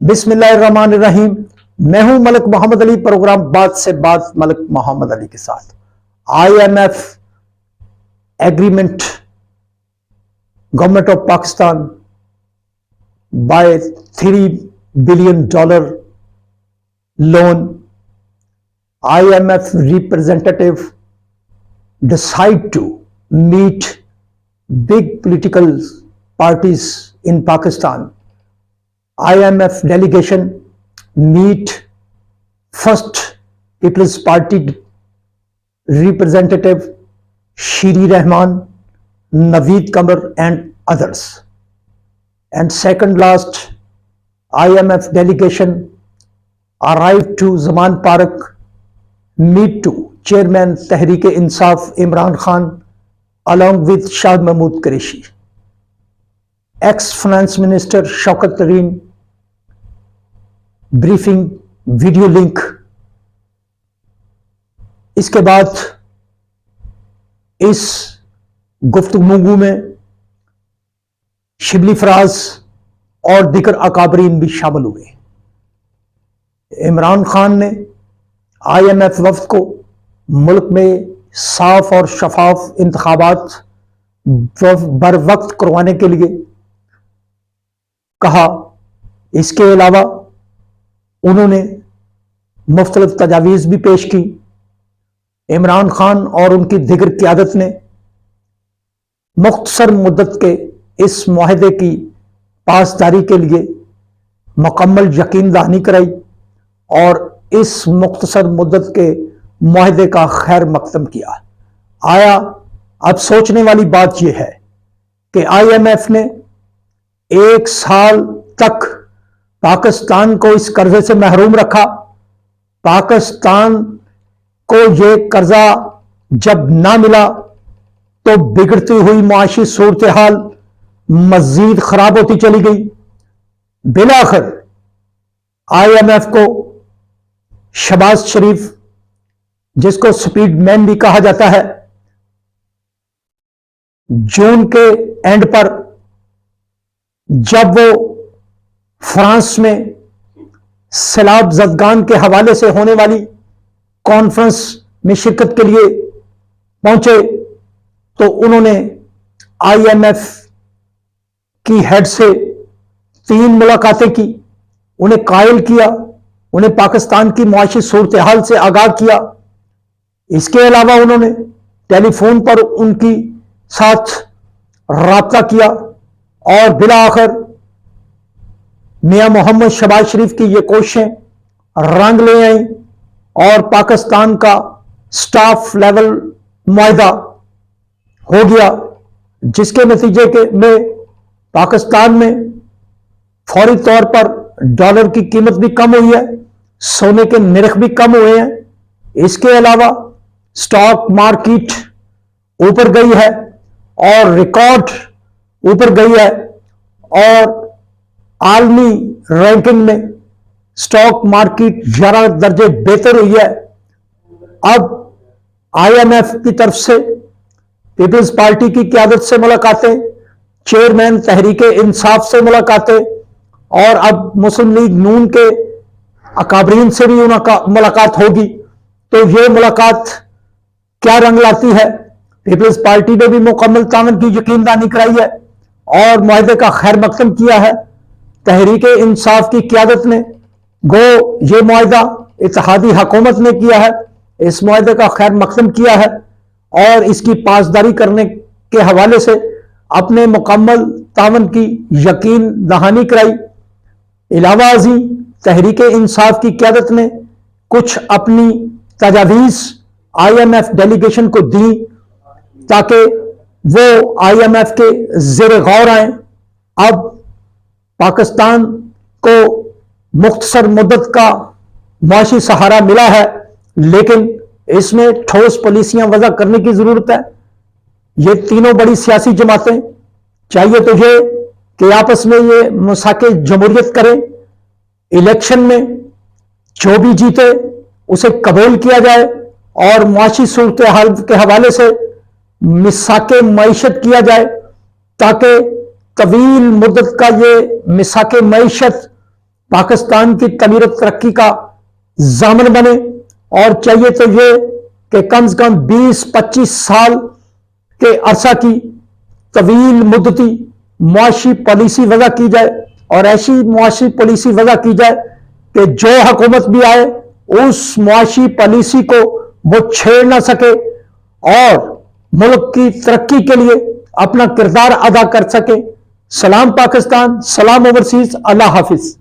बिस्मिल्लाहिर्रहमानिर्रहीम। मैं हूं मलिक मोहम्मद अली, प्रोग्राम बात से बात मलिक मोहम्मद अली के साथ। IMF agreement, government of Pakistan by $3 billion loan. IMF representative decide to meet big political parties in Pakistan. IMF delegation meet first People's Party representative Shiri Rahman, Naveed Qamar and others. And second last, IMF delegation arrived to Zaman Park, meet to Chairman Tehreek-e-Insaf Imran Khan along with Shah Mahmood Qureshi, ex-finance minister Shaukat Tareen, briefing video link. इसके बाद इस गुफ्तगू में शिबली फराज और दीगर अकाबरीन भी शामिल हुए। इमरान खान ने IMF वफ्द को मुल्क में साफ और शफाफ इंतखाबात बर वक्त करवाने के लिए कहा। इसके अलावा उन्होंने मुख्तलिफ तजावीज़ भी पेश की। इमरान खान और उनकी दिगर क़यादत ने मुख्तसर मुद्दत के इस मुआहदे की पासदारी के लिए मुकम्मल यकीन दहानी कराई और इस मुख्तसर मुद्दत के मुआहदे का खैर मकदम किया। आया अब सोचने वाली बात यह है कि IMF ने 1 साल तक पाकिस्तान को इस कर्जे से महरूम रखा। पाकिस्तान को यह कर्जा जब ना मिला तो बिगड़ती हुई मुआशी सूरत हाल मजीद खराब होती चली गई। बिलाखिर IMF को शहबाज शरीफ, जिसको स्पीड मैन भी कहा जाता है, जून के एंड पर जब वो फ्रांस में सैलाब ज़दगान के हवाले से होने वाली कॉन्फ्रेंस में शिरकत के लिए पहुंचे तो उन्होंने IMF की हेड से 3 मुलाकातें की, उन्हें कायल किया, उन्हें पाकिस्तान की मुआशी सूरत हाल से आगाह किया। इसके अलावा उन्होंने टेलीफोन पर उनकी साथ राब्ता किया और बिलाआखिर मियां मोहम्मद शहबाज शरीफ की ये कोशिशें रंग ले आई और पाकिस्तान का स्टाफ लेवल मुआहदा हो गया, जिसके नतीजे के में पाकिस्तान में फौरी तौर पर डॉलर की कीमत भी कम हुई है, सोने के निरख भी कम हुए हैं। इसके अलावा स्टॉक मार्केट ऊपर गई है और रिकॉर्ड ऊपर गई है और आलमी रैंकिंग में स्टॉक मार्केट 11 दर्जे बेहतर हुई है। अब IMF की तरफ से पीपल्स पार्टी की क़यादत से मुलाकातें, चेयरमैन तहरीक-ए-इंसाफ से मुलाकातें और अब मुस्लिम लीग नून के अकाबरीन से भी मुलाकात होगी। तो ये मुलाकात क्या रंग लाती है? पीपल्स पार्टी ने भी मुकम्मल तामन की यकीन दहानी कराई है और मुआहदे का खैर मकदम किया है। तहरीक-ए-इंसाफ की क़यादत ने गो ये मुआहदा इत्तेहादी हुकूमत ने किया है, इस मुआहदे का खैर मकदम किया है और इसकी पासदारी करने के हवाले से अपने मुकम्मल तामन की यकीन दहानी कराई। इलावा अजी तहरीक-ए-इंसाफ की क़यादत ने कुछ अपनी तजावीज़ IMF डेलीगेशन को दी ताकि वो IMF के ज़ेर गौर आए। अब पाकिस्तान को मुख्तसर मुद्दत का मुआशी सहारा मिला है, लेकिन इसमें ठोस पॉलिसियां वज़ा करने की जरूरत है। ये तीनों बड़ी सियासी जमातें चाहिए तो ये कि आपस में ये मुसाके जमहूरियत करें, इलेक्शन में जो भी जीते उसे कबूल किया जाए और मुआशी सूरत हाल के हवाले से मिसाके मईशत किया जाए ताकि तवील मुद्दत का ये मिसाके मईशत پاکستان کی تعمیر و ترقی کا ضامن بنے، اور چاہیے تو یہ کہ کم سے کم 20-25 سال کے عرصہ کی طویل مدتی معاشی پالیسی وضع کی جائے، اور ایسی معاشی پالیسی وضع کی جائے کہ جو حکومت بھی آئے اس معاشی پالیسی کو وہ چھیڑ نہ سکے اور ملک کی ترقی کے لیے اپنا کردار ادا کر سکے۔ سلام پاکستان، سلام اوورسیز، اللہ حافظ۔